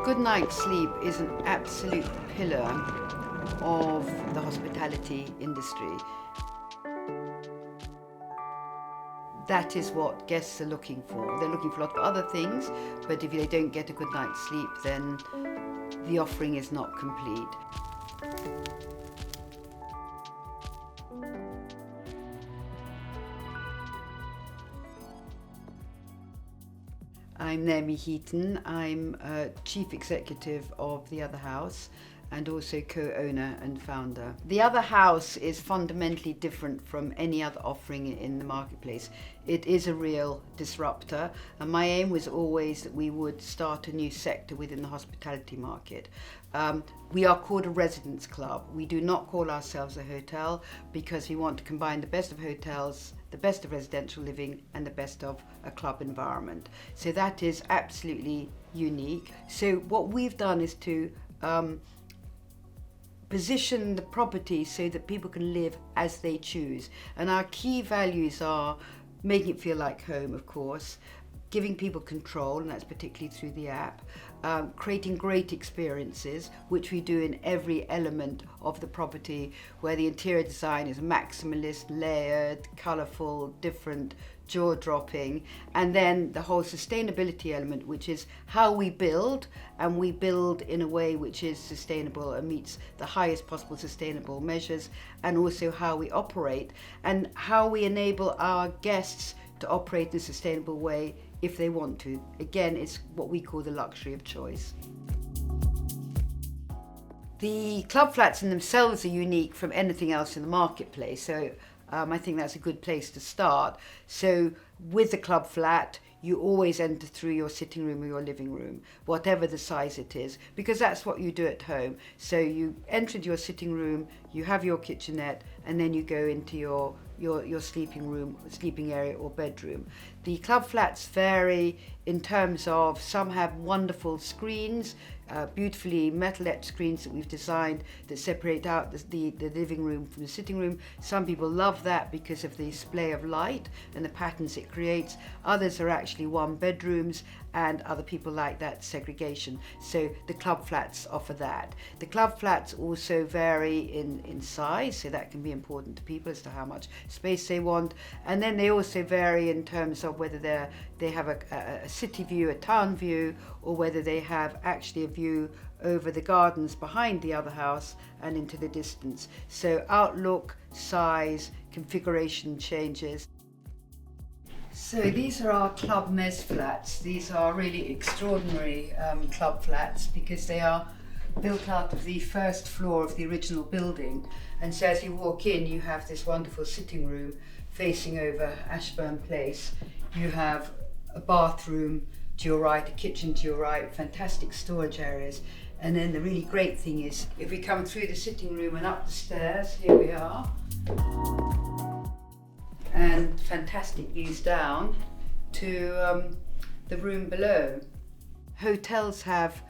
good night's sleep is an absolute pillar of the hospitality industry. That is what guests are looking for. They're looking for a lot of other things, but if they don't get a good night's sleep, then the offering is not complete. I'm Naomi Heaton. I'm Chief Executive of The Other House and also co-owner and founder. The Other House is fundamentally different from any other offering in the marketplace. It is a real disruptor, and my aim was always that we would start a new sector within the hospitality market. We are called a residence club. We do not call ourselves a hotel because we want to combine the best of hotels, the best of residential living, and the best of a club environment. So that is absolutely unique. So what we've done is to position the property so that people can live as they choose. And our key values are making it feel like home, of course, giving people control, and that's particularly through the app, creating great experiences, which we do in every element of the property, where the interior design is maximalist, layered, colourful, different, jaw-dropping, and then the whole sustainability element, which is how we build, and we build in a way which is sustainable and meets the highest possible sustainable measures, and also how we operate and how we enable our guests to operate in a sustainable way if they want to. Again, it's what we call the luxury of choice. The club flats in themselves are unique from anything else in the marketplace, so I think that's a good place to start. So with the club flat, you always enter through your sitting room or your living room, whatever the size it is, because that's what you do at home. So you enter into your sitting room, you have your kitchenette, and then you go into your sleeping room, sleeping area or bedroom. The club flats vary in terms of some have wonderful screens, beautifully metal-etched screens that we've designed that separate out the living room from the sitting room. Some people love that because of the display of light and the patterns it creates. Others are actually one bedrooms, and other people like that segregation. So the club flats offer that. The club flats also vary in size, so that can be important to people as to how much space they want. And then they also vary in terms of whether they have a city view, a town view, or whether they have actually a view over the gardens behind the other house and into the distance. So outlook, size, configuration changes. So these are our club mezz flats. These are really extraordinary club flats because they are built out of the first floor of the original building. And so as you walk in, you have this wonderful sitting room facing over Ashburn Place. You have a bathroom to your right, a kitchen to your right, fantastic storage areas. And then the really great thing is, if we come through the sitting room and up the stairs, here we are, and fantastic views down to the room below. Hotels have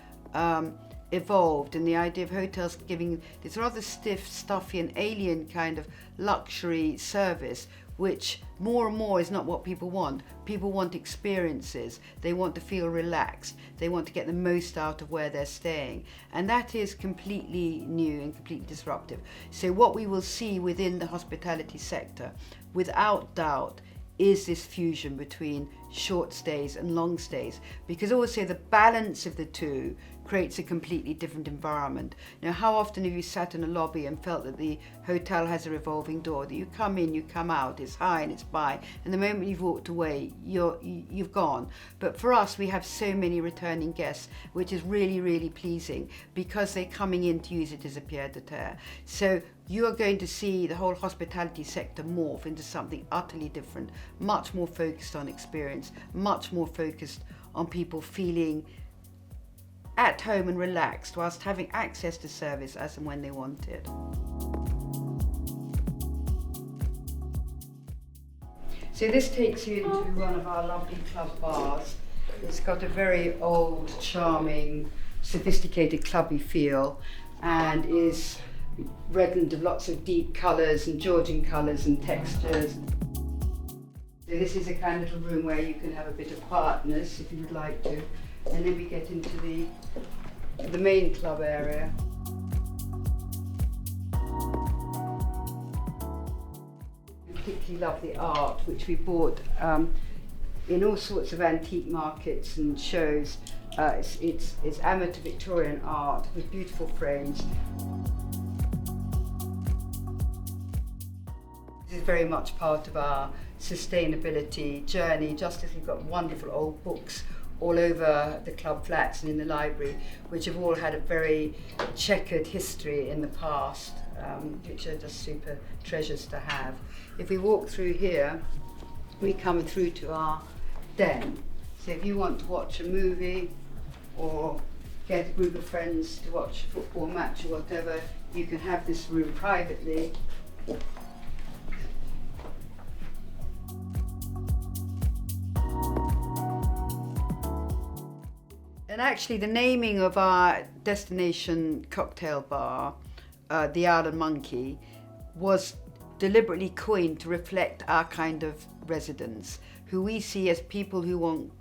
evolved, and the idea of hotels giving this rather stiff, stuffy and alien kind of luxury service, which more and more is not what people want. People want experiences. They want to feel relaxed. They want to get the most out of where they're staying. And that is completely new and completely disruptive. So what we will see within the hospitality sector, without doubt, is this fusion between short stays and long stays, because also the balance of the two creates a completely different environment. Now, how often have you sat in a lobby and felt that the hotel has a revolving door, that you come in, you come out, it's high and it's by, and the moment you've walked away, you've gone. But for us, we have so many returning guests, which is really, really pleasing because they're coming in to use it as a pied-à-terre. So you are going to see the whole hospitality sector morph into something utterly different, much more focused on experience, much more focused on people feeling at home and relaxed whilst having access to service as and when they want it. So this takes you into one of our lovely club bars. It's got a very old, charming, sophisticated clubby feel, and is redolent of lots of deep colours and Georgian colours and textures. So this is a kind of room where you can have a bit of quietness if you would like to. And then we get into the the main club area. I particularly love the art, which we bought in all sorts of antique markets and shows. It's amateur Victorian art with beautiful frames. This is very much part of our sustainability journey, just as we've got wonderful old books all over the club flats and in the library, which have all had a very checkered history in the past, which are just super treasures to have. If we walk through here, we come through to our den. So if you want to watch a movie or get a group of friends to watch a football match or whatever, you can have this room privately. And actually the naming of our destination cocktail bar, the Owl and Monkey, was deliberately coined to reflect our kind of residents, who we see as people who want,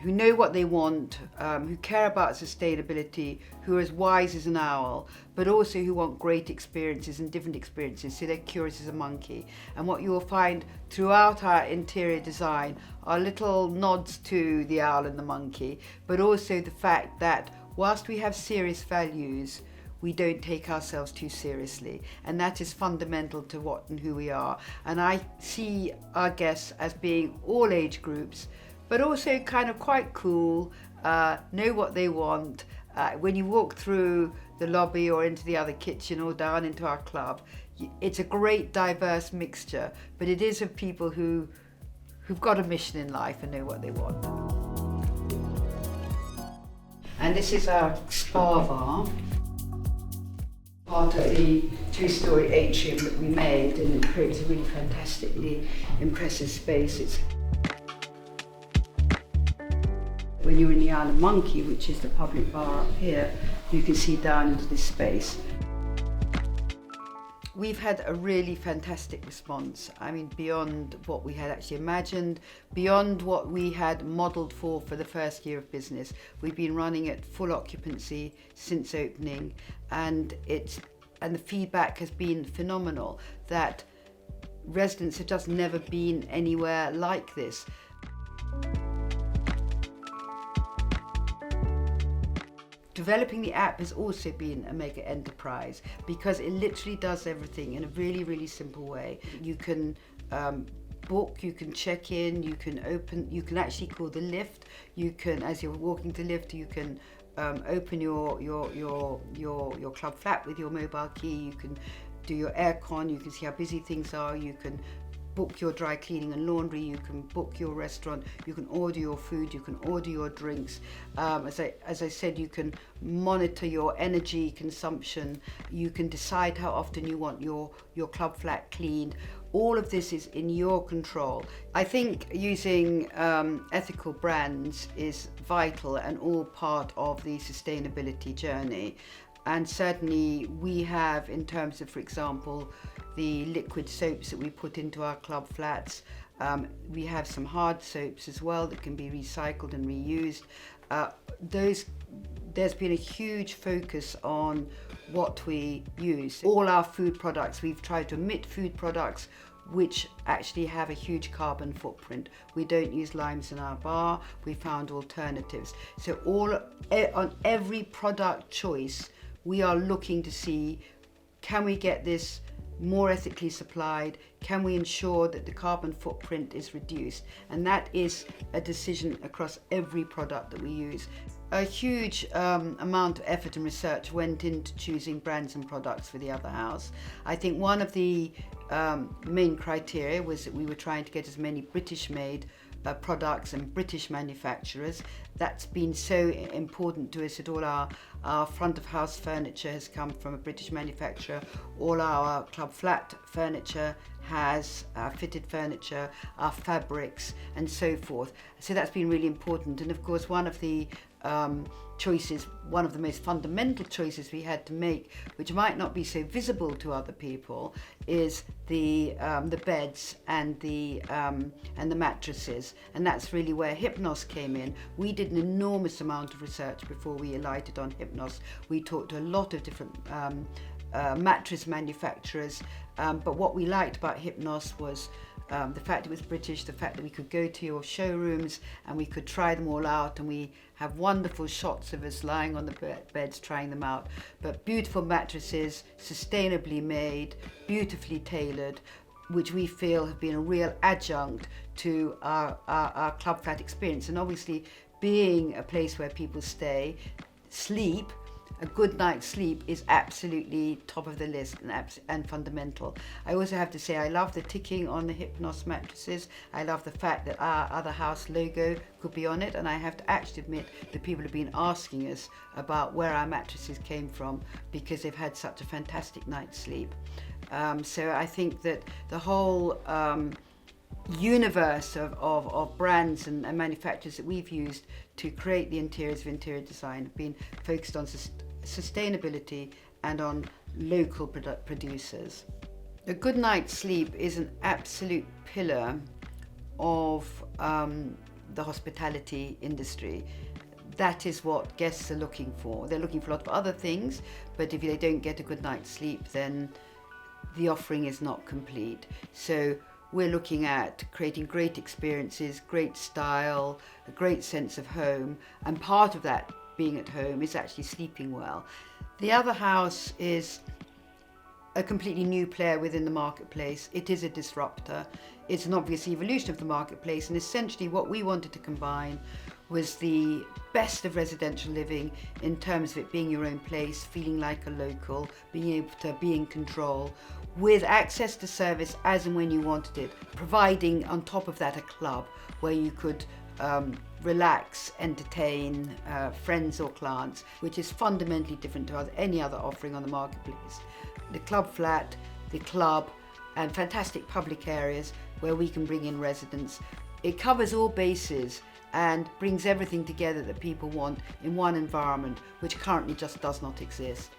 who know what they want, who care about sustainability, who are as wise as an owl, but also who want great experiences and different experiences, so they're curious as a monkey. And what you will find throughout our interior design are little nods to the owl and the monkey, but also the fact that whilst we have serious values, we don't take ourselves too seriously, and that is fundamental to what and who we are. And I see our guests as being all age groups, but also kind of quite cool, know what they want. When you walk through the lobby or into the other kitchen or down into our club, it's a great diverse mixture, but it is of people who've got a mission in life and know what they want. And this is our spa bar, part of the two-story atrium that we made, and it creates a really fantastically impressive space. When you're in the Owl and Monkey, which is the public bar up here, you can see down into this space. We've had a really fantastic response. I mean, beyond what we had actually imagined, beyond what we had modelled for the first year of business. We've been running at full occupancy since opening, and the feedback has been phenomenal, that residents have just never been anywhere like this. Developing the app has also been a mega enterprise, because it literally does everything in a really, really simple way. You can book, you can check in, you can open, you can actually call the lift. You can, as you're walking the lift, you can open your club flat with your mobile key. You can do your aircon. You can see how busy things are. You can book your dry cleaning and laundry, you can book your restaurant, you can order your food, you can order your drinks. As I said, you can monitor your energy consumption, you can decide how often you want your club flat cleaned. All of this is in your control. I think using ethical brands is vital and all part of the sustainability journey. And certainly we have, in terms of, for example, the liquid soaps that we put into our club flats. We have some hard soaps as well that can be recycled and reused. There's been a huge focus on what we use. All our food products, we've tried to omit food products which actually have a huge carbon footprint. We don't use limes in our bar, we found alternatives. So on every product choice, we are looking to see, can we get this more ethically supplied? Can we ensure that the carbon footprint is reduced? And that is a decision across every product that we use. A huge amount of effort and research went into choosing brands and products for the Other House. I think one of the main criteria was that we were trying to get as many British-made products and British manufacturers. That's been so important to us that all our front of house furniture has come from a British manufacturer. All our club flat furniture has fitted furniture, our fabrics and so forth. So that's been really important. And of course, one of the choices, one of the most fundamental choices we had to make, which might not be so visible to other people, is the beds and the mattresses, and that's really where Hypnos came in. We did an enormous amount of research before we alighted on Hypnos. We talked to a lot of different mattress manufacturers, but what we liked about Hypnos was the fact it was British, the fact that we could go to your showrooms and we could try them all out, and we have wonderful shots of us lying on the beds trying them out. But beautiful mattresses, sustainably made, beautifully tailored, which we feel have been a real adjunct to our club flat experience. And obviously, being a place where people stay, sleep, a good night's sleep is absolutely top of the list and fundamental. I also have to say I love the ticking on the Hypnos mattresses. I love the fact that our other house logo could be on it, and I have to actually admit that people have been asking us about where our mattresses came from because they've had such a fantastic night's sleep. So I think that the whole universe of brands and manufacturers that we've used to create the interiors of interior design have been focused on sustainability and on local producers. A good night's sleep is an absolute pillar of the hospitality industry. That is what guests are looking for. They're looking for a lot of other things, but if they don't get a good night's sleep, then the offering is not complete. So we're looking at creating great experiences, great style, a great sense of home, and part of that being at home is actually sleeping well. The other house is a completely new player within the marketplace. It is a disruptor. It's an obvious evolution of the marketplace, and essentially what we wanted to combine was the best of residential living in terms of it being your own place, feeling like a local, being able to be in control, with access to service as and when you wanted it, providing on top of that a club where you could relax, entertain friends or clients, which is fundamentally different to any other offering on the marketplace. The club flat, the club, and fantastic public areas where we can bring in residents. It covers all bases and brings everything together that people want in one environment, which currently just does not exist.